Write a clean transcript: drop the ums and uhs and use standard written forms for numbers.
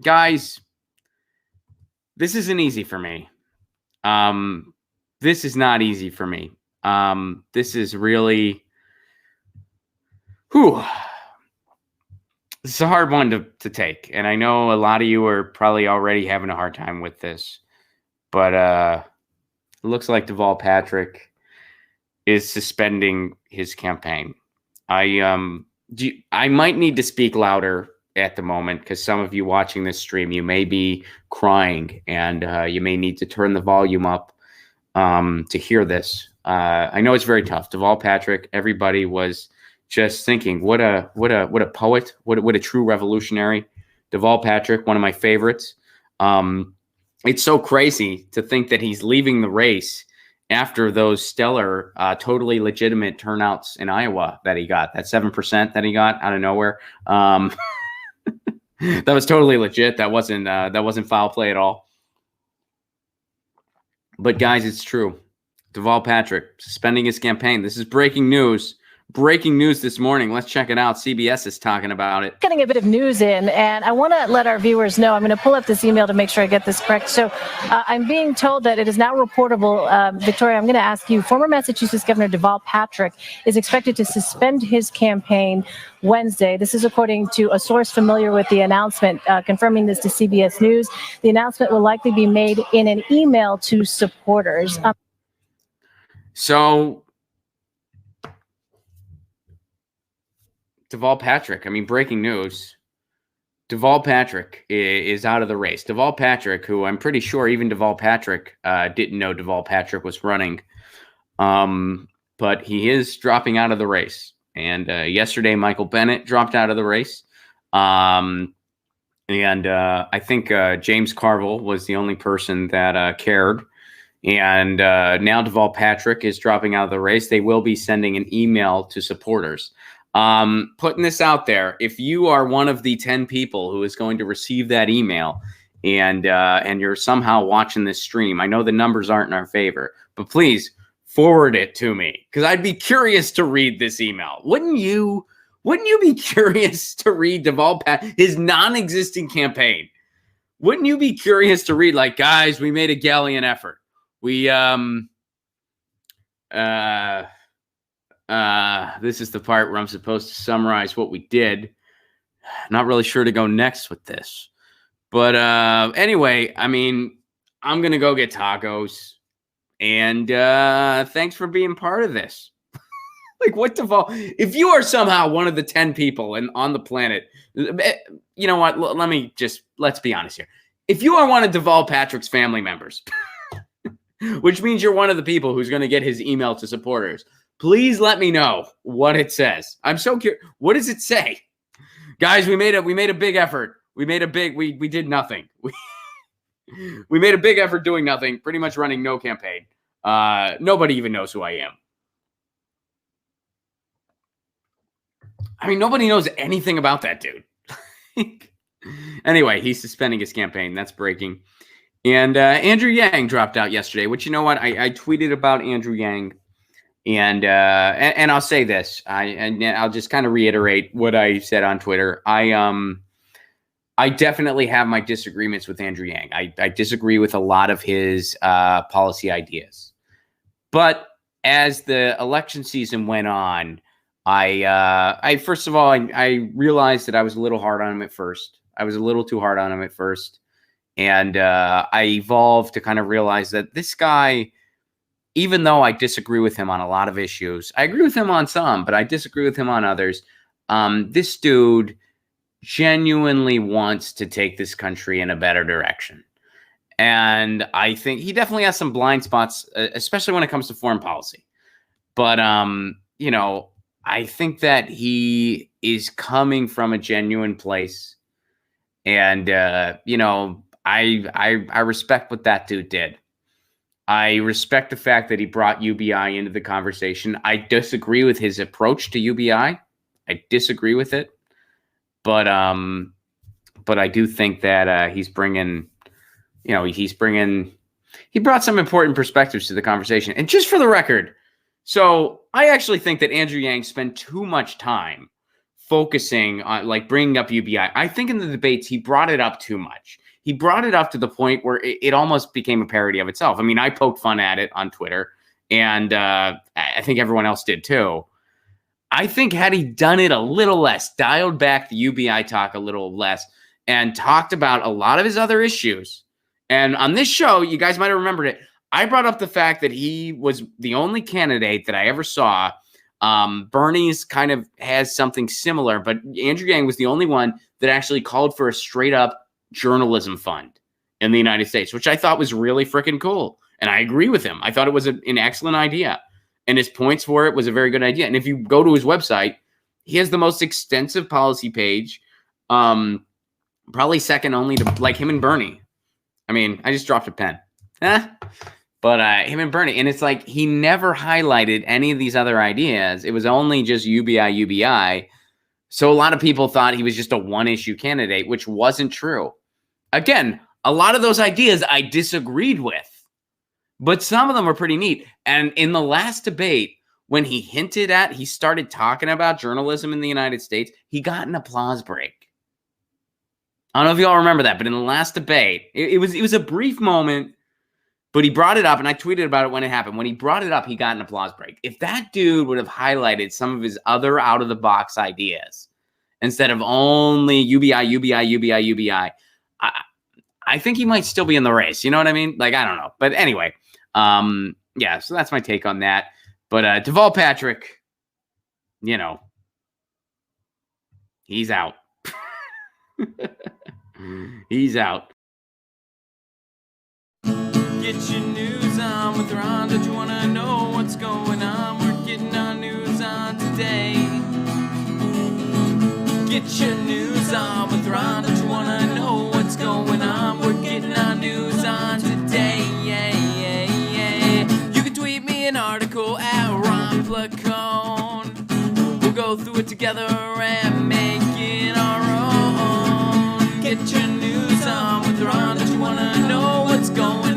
guys, this isn't easy for me. This is not easy for me. This is really, this is a hard one to take. And I know a lot of you are probably already having a hard time with this, but it looks like Deval Patrick is suspending his campaign. I might need to speak louder at the moment because some of you watching this stream, you may be crying and you may need to turn the volume up to hear this. I know it's very tough. Deval Patrick, everybody was just thinking, what a poet, what a true revolutionary. Deval Patrick, one of my favorites. It's so crazy to think that he's leaving the race after those stellar, totally legitimate turnouts in Iowa that he got, that 7% that he got out of nowhere. That was totally legit. That wasn't foul play at all. But guys, it's true. Deval Patrick suspending his campaign. This is breaking news. Breaking news this morning. Let's check it out. CBS is talking about it. Getting a bit of news in, and I want to let our viewers know, I'm going to pull up this email to make sure I get this correct. So I'm being told that it is now reportable. Victoria, I'm going to ask you, former Massachusetts Governor Deval Patrick is expected to suspend his campaign Wednesday. This is according to a source familiar with the announcement, confirming this to CBS News. The announcement will likely be made in an email to supporters. So Deval Patrick, I mean, breaking news. Deval Patrick is out of the race. Deval Patrick, who I'm pretty sure even Deval Patrick didn't know Deval Patrick was running. But he is dropping out of the race. And yesterday, Michael Bennet dropped out of the race. I think James Carville was the only person that cared. And now Deval Patrick is dropping out of the race. They will be sending an email to supporters. Putting this out there, if you are one of the 10 people who is going to receive that email and you're somehow watching this stream, I know the numbers aren't in our favor, but please forward it to me because I'd be curious to read this email. Wouldn't you be curious to read Deval Patrick, his non-existent campaign? Wouldn't you be curious to read, like, guys, we made a gallant effort. We, this is the part where I'm supposed to summarize what we did. Not really sure to go next with this. But anyway, I mean, I'm going to go get tacos. And thanks for being part of this. Like, what Deval? If you are somehow one of the 10 people on the planet, you know what? Let's be honest here. If you are one of Deval Patrick's family members, which means you're one of the people who's going to get his email to supporters, please let me know what it says. I'm so curious. What does it say? Guys, we made a big effort. We did nothing. We made a big effort doing nothing, pretty much running no campaign. Nobody even knows who I am. I mean, nobody knows anything about that dude. Anyway, he's suspending his campaign. That's breaking. And Andrew Yang dropped out yesterday, which, you know what? I tweeted about Andrew Yang. And I'll say this, I'll just kind of reiterate what I said on Twitter. I definitely have my disagreements with Andrew Yang. I disagree with a lot of his policy ideas. But as the election season went on, I first of all, I realized that I was a little hard on him at first. I was a little too hard on him at first. And I evolved to kind of realize that this guy, even though I disagree with him on a lot of issues, I agree with him on some, but I disagree with him on others. This dude genuinely wants to take this country in a better direction. And I think he definitely has some blind spots, especially when it comes to foreign policy. But, you know, I think that he is coming from a genuine place. And, you know, I respect what that dude did. I respect the fact that he brought UBI into the conversation. I disagree with his approach to UBI. I disagree with it. But I do think that he brought some important perspectives to the conversation. And just for the record, so I actually think that Andrew Yang spent too much time focusing on like bringing up UBI. I think in the debates, he brought it up too much. He brought it up to the point where it almost became a parody of itself. I mean, I poked fun at it on Twitter, and I think everyone else did too. I think had he done it a little less, dialed back the UBI talk a little less, and talked about a lot of his other issues. And on this show, you guys might have remembered it, I brought up the fact that he was the only candidate that I ever saw. Bernie's kind of has something similar, but Andrew Yang was the only one that actually called for a straight up journalism fund in the United States, which I thought was really freaking cool. And I agree with him. I thought it was an excellent idea. And his points for it was a very good idea. And if you go to his website, he has the most extensive policy page, probably second only to like him and Bernie. I mean, I just dropped a pen. But him and Bernie, and it's like he never highlighted any of these other ideas. It was only just UBI. So a lot of people thought he was just a one-issue candidate, which wasn't true. Again, a lot of those ideas I disagreed with, but some of them were pretty neat. And in the last debate, when he started talking about journalism in the United States, he got an applause break. I don't know if y'all remember that, but in the last debate, it was a brief moment. But he brought it up, and I tweeted about it when it happened. When he brought it up, he got an applause break. If that dude would have highlighted some of his other out-of-the-box ideas instead of only UBI, I think he might still be in the race. You know what I mean? Like, I don't know. But anyway, yeah, so that's my take on that. But Deval Patrick, you know, he's out. He's out. Get your news on with Ron. Don't you want to know what's going on? We're getting our news on today. Get your news on with Ron. Don't you want to know what's going on? We're getting our news on today. You can tweet me an article at Ron Placone. We'll go through it together and make it our own. Get your news on with Ron. Don't you want to know what's going on?